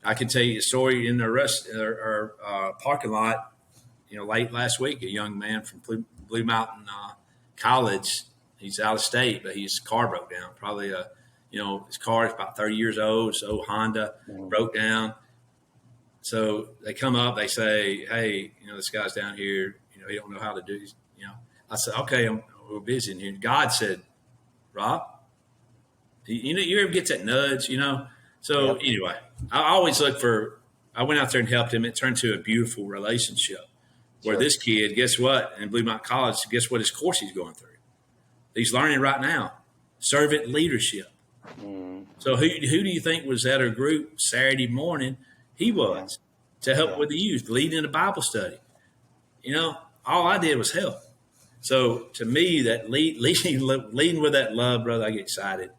I can tell you a story in the parking lot. Late last week, a young man from Blue Mountain College. He's out of state, but his car broke down. Probably his car is about 30 years old. So Honda broke down. So they come up, they say, hey, this guy's down here, he don't know how to do this. I said, okay, we're busy in here. God said, Rob, you ever get that nudge, So anyway, I always I went out there and helped him. It turned to a beautiful relationship where this kid, guess what? In Blue Mountain College, guess what his course he's going through? He's learning right now, servant leadership. So who do you think was at our group Saturday morning? He was to help with the youth, leading a Bible study. All I did was help. So to me, that leading with that love, brother, I get excited.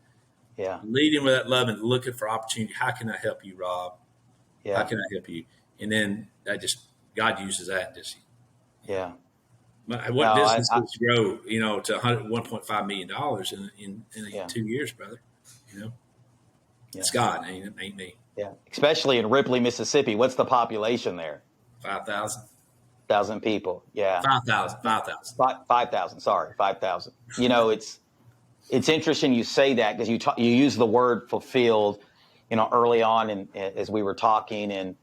Yeah. Leading with that love and looking for opportunity. How can I help you, Rob? How
Yeah.
can I help you? And then God uses that.
Yeah.
What
No,
businesses grow, to $1.5 million in
yeah.
2 years, brother? You know, it's
Yeah.
God, ain't me.
Yeah. Especially in Ripley, Mississippi. What's the population there?
5,000,
1,000 people. Yeah.
5,000,
No,
5,000.
5,000. Sorry, 5,000. It's interesting you say that because you use the word fulfilled, early on, and as we were talking, and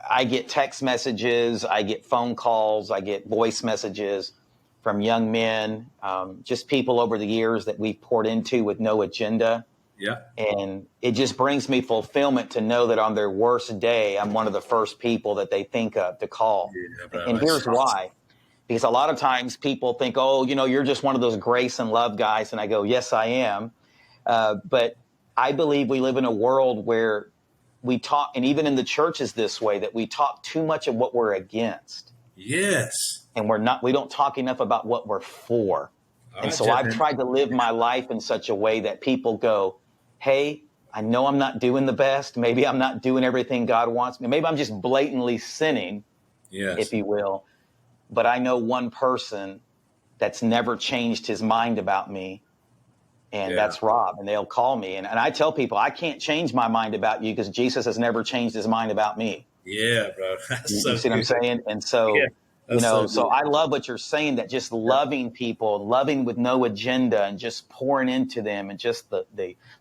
I get text messages, I get phone calls, I get voice messages from young men, just people over the years that we've poured into with no agenda.
Yeah,
And it just brings me fulfillment to know that on their worst day, I'm one of the first people that they think of to call.
yeah,
And,
bro.
and
That's
here's
awesome.
why. Because a lot of times people think, oh, you're just one of those grace and love guys. And I go, yes, I am. But I believe we live in a world where we talk, and even in the church is this way, that we talk too much of what we're against.
Yes.
And we don't talk enough about what we're for.
All
And
right,
so
Jeff.
I've tried to live my life in such a way that people go, hey, I know I'm not doing the best. Maybe I'm not doing everything God wants me. Maybe I'm just blatantly sinning, if
Yes.
you will. But I know one person that's never changed his mind about me, and
Yeah.
that's Rob. And they'll call me. And I tell people, I can't change my mind about you because Jesus has never changed his mind about me.
Yeah, bro. That's
You
so
see what I'm
good.
saying? And
Yeah,
so,
that's so
so
good.
I love what you're saying, that just
Yeah.
loving people, loving with no agenda, and just pouring into them, and just the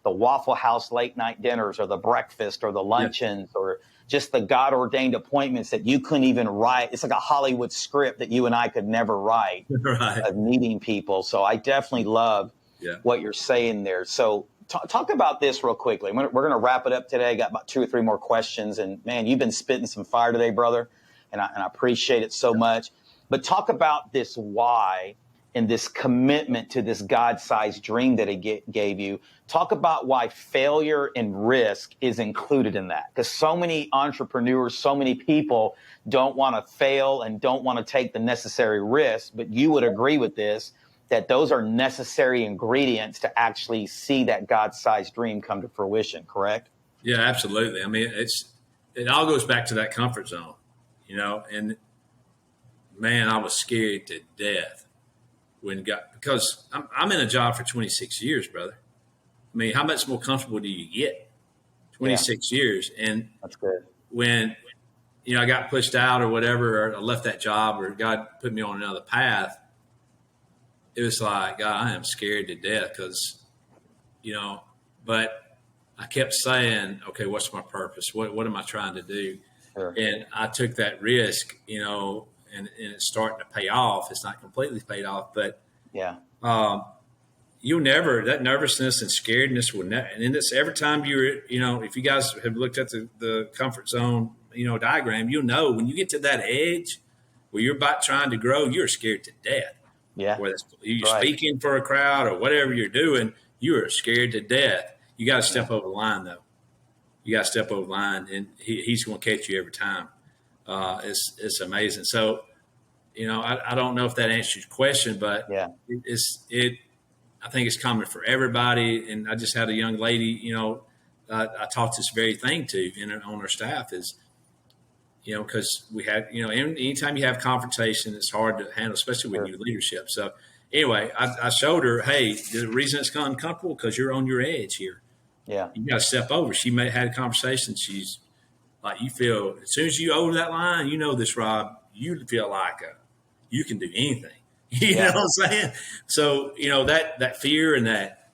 Waffle House late night dinners, or the breakfast, or the
Yeah.
luncheons, or just the God ordained appointments that you couldn't even write. It's like a Hollywood script that you and I could never write,
Right.
of meeting people. So I definitely love
Yeah.
what you're saying there. So talk about this real quickly. We're going to wrap it up today. I got about 2 or 3 more questions. And man, you've been spitting some fire today, brother. And I appreciate it so much. But talk about this why and this commitment to this God-sized dream that he gave you. Talk about why failure and risk is included in that. Because so many entrepreneurs, so many people don't want to fail and don't want to take the necessary risks. But you would agree with this, that those are necessary ingredients to actually see that God-sized dream come to fruition, correct?
Yeah, absolutely. I mean, it all goes back to that comfort zone, and man, I was scared to death because I'm in a job for 26 years, brother. I mean, how much more comfortable do you get?
Yeah,
26 years. And
that's good.
when, I got pushed out or whatever, or I left that job, or God put me on another path, it was like, God, I am scared to death but I kept saying, okay, what's my purpose? What am I trying to do?
Sure.
And I took that risk, and it's starting to pay off. It's not completely paid off, but
Yeah.
um, that nervousness and scaredness will never, and then this every time if you guys have looked at the comfort zone, diagram, you'll know when you get to that edge where you're about trying to grow, you're scared to death.
Yeah.
Whether you're
Right.
speaking for a crowd or whatever you're doing, you are scared to death. You got to
Yeah.
step over the line, though. You got to step over the line, and he's going to catch you every time. It's amazing. So, I don't know if that answers your question, but
Yeah.
I think it's common for everybody. And I just had a young lady, I taught this very thing to on our staff is, because we had, anytime you have confrontation, it's hard to handle, especially with
Sure.
new leadership. So anyway, I showed her, hey, the reason it's uncomfortable because you're on your edge here.
Yeah.
You got to step over. She had a conversation. She's like, you feel as soon as you over that line, this, Rob, you feel like you can do anything. You know
Yeah.
what I'm saying? So that fear and that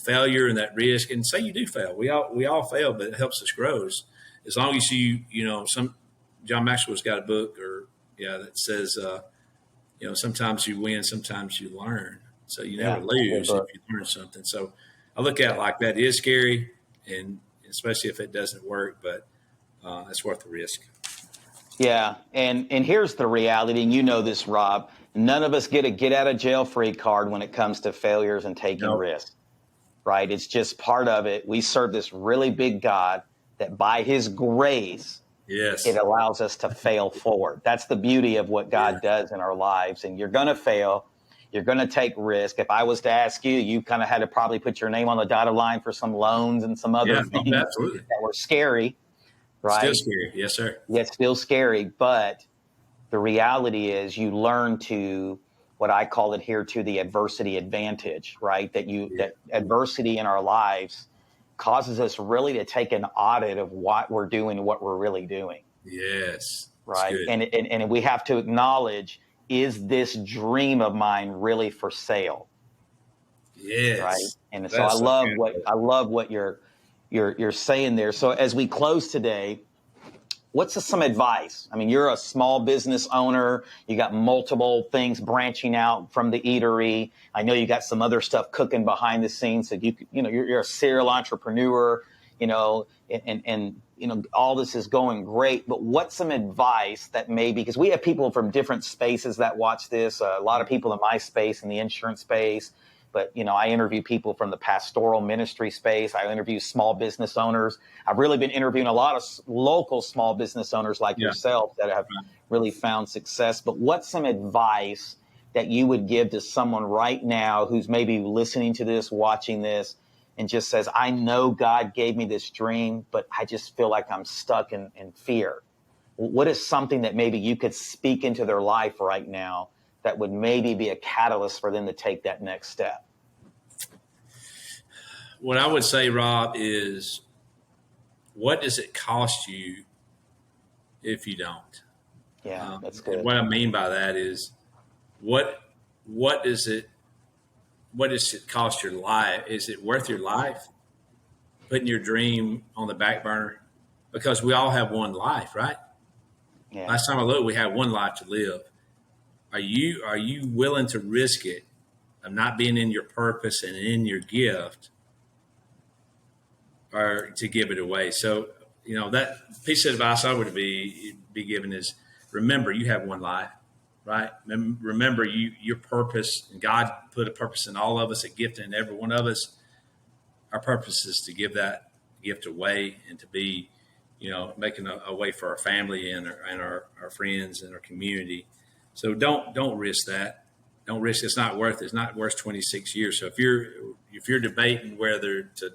failure and that risk, and say you do fail. We all fail, but it helps us grow. As long as some John Maxwell's got a book that says sometimes you win, sometimes you learn. So you never
Yeah. Good
lose if
book.
you learn something. So I look at it like that. It is scary, and especially if it doesn't work, but it's worth the risk.
Yeah. And here's the reality, and you know this, Rob. None of us get a get out of jail free card when it comes to failures and taking
No.
risks, right? It's just part of it. We serve this really big God that by his grace, it
Yes.
allows us to fail forward. That's the beauty of what
Yeah.
God does in our lives. And you're going to fail. You're going to take risk. If I was to ask you, you kind of had to probably put your name on the dotted line for some loans and some other
Yeah,
things
absolutely.
that were scary,
Still
right?
scary. Yes, sir.
Yet still scary. But the reality is you learn to, what I call it here, to the adversity advantage, right?
Yeah.
That adversity in our lives causes us really to take an audit of what we're doing and what we're really doing,
Yes. It's
right?
good.
And we have to acknowledge, is this dream of mine really for sale, right?
Yes.
And so
That's so good.
I love what you're saying there. So as we close today, what's some advice? I mean, you're a small business owner. You got multiple things branching out from the eatery. I know you got some other stuff cooking behind the scenes. So you're a serial entrepreneur. And all this is going great. But what's some advice that maybe, because we have people from different spaces that watch this. A lot of people in my space, in the insurance space. But, I interview people from the pastoral ministry space. I interview small business owners. I've really been interviewing a lot of local small business owners like
Yeah.
yourself that have really found success. But what's some advice that you would give to someone right now who's maybe listening to this, watching this, and just says, I know God gave me this dream, but I just feel like I'm stuck in fear? What is something that maybe you could speak into their life right now that would maybe be a catalyst for them to take that next step?
What I would say, Rob, is what does it cost you if you don't?
Yeah, that's
And
good.
what I mean by that is what what is it what does it cost your life? Is it worth your life putting your dream on the back burner? Because we all have one life, right?
Yeah,
Last time I looked, we have one life to live. Are you willing to risk it of not being in your purpose and in your gift, or to give it away? So, that piece of advice I would be given is, remember you have one life, right? Remember your purpose, and God put a purpose in all of us, a gift in every one of us. Our purpose is to give that gift away and to be, making a way for our family and our friends and our community. So don't risk that. Don't risk. It's not worth it. It's not worth 26 years. So if you're debating whether to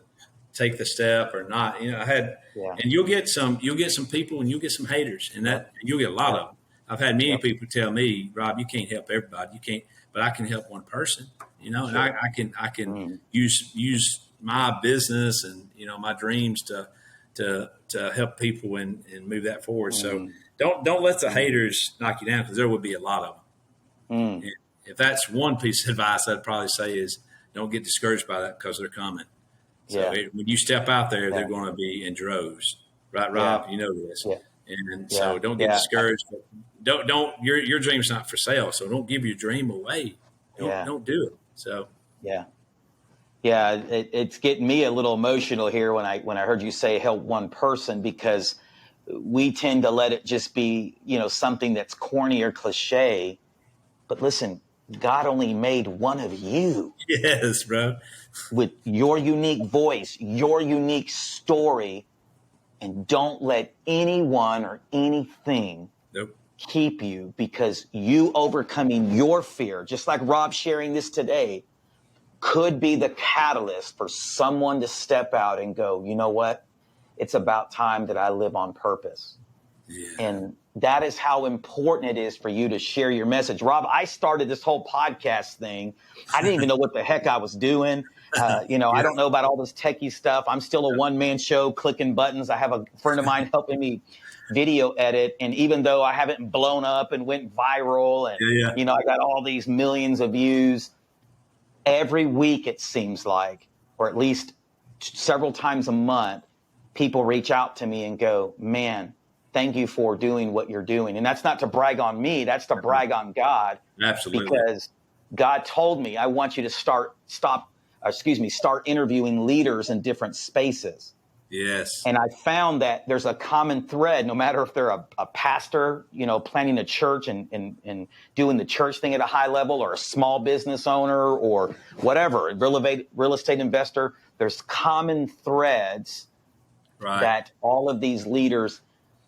take the step or not,
yeah,
and you'll get some people and you'll get some haters, and
yep,
you'll get a lot
yep,
of them. I've had many
yep,
people tell me, Rob, you can't help everybody. You can't, but I can help one person, and I,
sure.
I can
Mm,
use my business and my dreams to help people and move that forward. So
mm,
don't let the
mm,
haters knock you down, because there will be a lot of them.
mm.
And if that's one piece of advice I'd probably say is, don't get discouraged by that, because they're coming. So
Yeah,
when you step out there, they're
yeah,
going to be in droves, right,
yeah,
Rob? You know this,
yeah,
and
yeah,
so don't get
yeah,
discouraged. But don't your dream's not for sale, so don't give your dream away. Don't
yeah,
don't do it. So
yeah. Yeah, it's getting me a little emotional here when I heard you say help one person, because we tend to let it just be, something that's corny or cliche. But listen, God only made one of you
yes, bro.
with your unique voice, your unique story, and don't let anyone or anything
Nope.
keep you, because you overcoming your fear, just like Rob sharing this today, could be the catalyst for someone to step out and go, you know what? It's about time that I live on purpose.
Yeah.
And that is how important it is for you to share your message. Rob, I started this whole podcast thing. I didn't even know what the heck I was doing. I
Yeah.
don't know about all this techie stuff. I'm still a one-man show clicking buttons. I have a friend of mine helping me video edit. And even though I haven't blown up and went viral and,
Yeah. Yeah.
I got all these millions of views, every week it seems like, or at least several times a month, people reach out to me and go, man, thank you for doing what you're doing. And that's not to brag on me, that's to brag on God,
Absolutely.
because God told me, I want you to start interviewing leaders in different spaces.
Yes.
And I found that there's a common thread, no matter if they're a pastor, planning a church and doing the church thing at a high level, or a small business owner, or whatever, real estate investor. There's common threads
Right.
that all of these leaders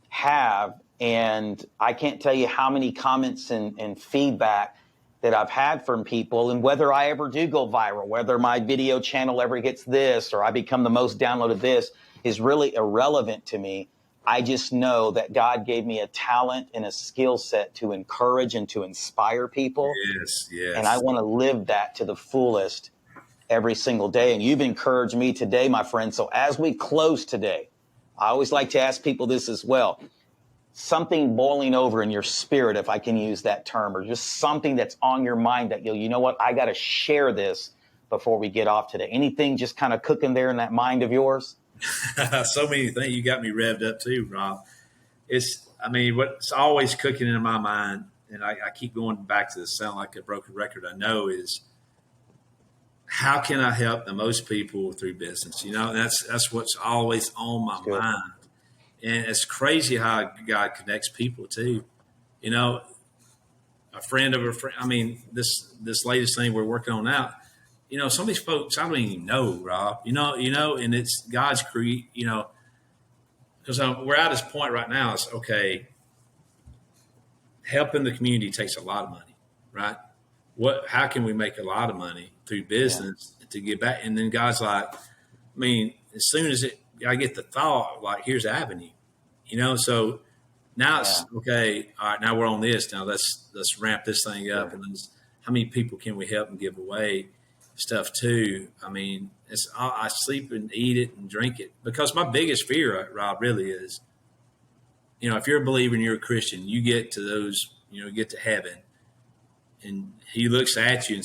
have. And I can't tell you how many comments and feedback that I've had from people, and whether I ever do go viral, whether my video channel ever gets this or I become the most downloaded this, is really irrelevant to me. I just know that God gave me a talent and a skill set to encourage and to inspire people.
Yes,
And I
yes.
want to live that to the fullest every single day. And you've encouraged me today, my friend. So as we close today, I always like to ask people this as well. Something boiling over in your spirit, if I can use that term, or just something that's on your mind that you know what, I got to share this before we get off today. Anything just kind of cooking there in that mind of yours?
So many things. You got me revved up too, Rob. What's always cooking in my mind, and I keep going back to this sound like a broken record, I know, is how can I help the most people through business? That's what's always on my mind. And it's crazy how God connects people too. A friend of a friend. This latest thing we're working on now, some of these folks I don't even know, Rob. And it's God's because we're at this point right now. It's okay. Helping the community takes a lot of money, right? How can we make a lot of money through business to get back? And then God's like, as soon as I get the thought, like, here's the avenue, so now it's okay. All right. Now we're on this. Now let's ramp this thing up. And how many people can we help and give away stuff to? I sleep and eat it and drink it, because my biggest fear, Rob, really is, if you're a believer and you're a Christian, you get to those, get to heaven, and he looks at you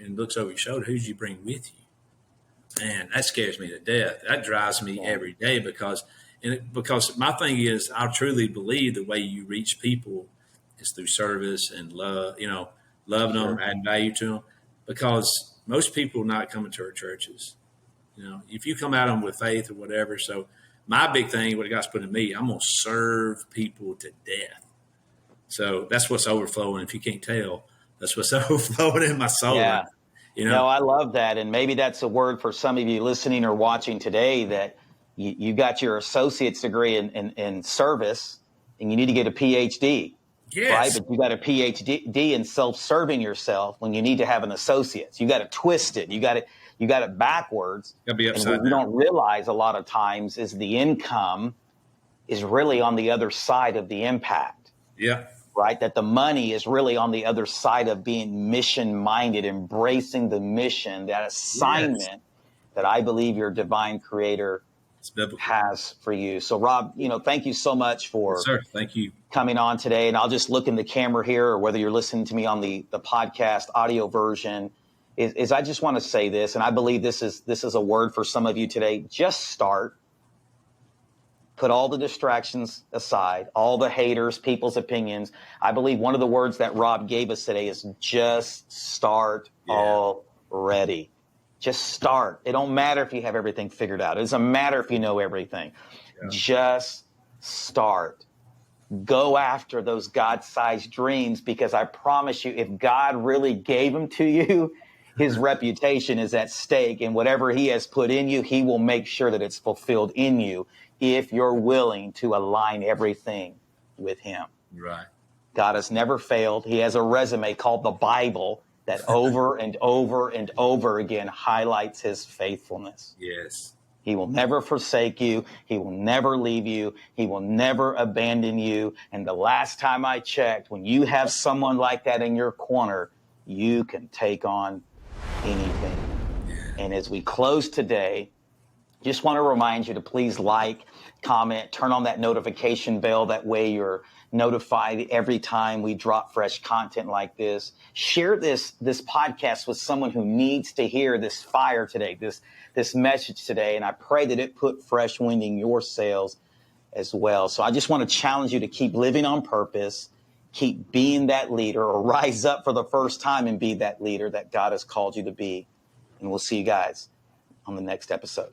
and looks over your shoulder. Who'd you bring with you? Man, that scares me to death. That drives me every day, because my thing is, I truly believe the way you reach people is through service and love, loving them, adding value to them, because most people are not coming to our churches. If you come at them with faith or whatever. So my big thing, what God's put in me, I'm going to serve people to death. So that's what's overflowing. If you can't tell, that's what's overflowing in my soul.
Yeah. No, I love that. And maybe that's a word for some of you listening or watching today, that you got your associate's degree in service and you need to get a PhD.
Yes.
Right? But you got a PhD in self-serving yourself when you need to have an associate's. You got to twist it. You got it backwards.
Got to be upside down.
And what you don't realize a lot of times is the income is really on the other side of the impact.
Yeah.
Right? That the money is really on the other side of being mission-minded, embracing the mission, that assignment that I believe your divine creator has for you. So, Rob, thank you so much for
Thank you.
coming on today. And I'll just look in the camera here, or whether you're listening to me on the podcast audio version, is I just want to say this, and I believe this is a word for some of you today. Just start. Put all the distractions aside, all the haters, people's opinions. I believe one of the words that Rob gave us today is just start already. Just start. It don't matter if you have everything figured out. It doesn't matter if you know everything. Yeah. Just start. Go after those God-sized dreams, because I promise you, if God really gave them to you, his reputation is at stake, and whatever he has put in you, he will make sure that it's fulfilled in you if you're willing to align everything with him.
Right.
God has never failed. He has a resume called the Bible that over and over and over again highlights his faithfulness.
Yes.
He will never forsake you. He will never leave you. He will never abandon you. And the last time I checked, when you have someone like that in your corner, you can take on anything. And as we close today, just want to remind you to please like, comment, turn on that notification bell. That way you're notified every time we drop fresh content like this. Share this podcast with someone who needs to hear this fire today, this message today. And I pray that it put fresh wind in your sails as well. So I just want to challenge you to keep living on purpose, keep being that leader, or rise up for the first time and be that leader that God has called you to be. And we'll see you guys on the next episode.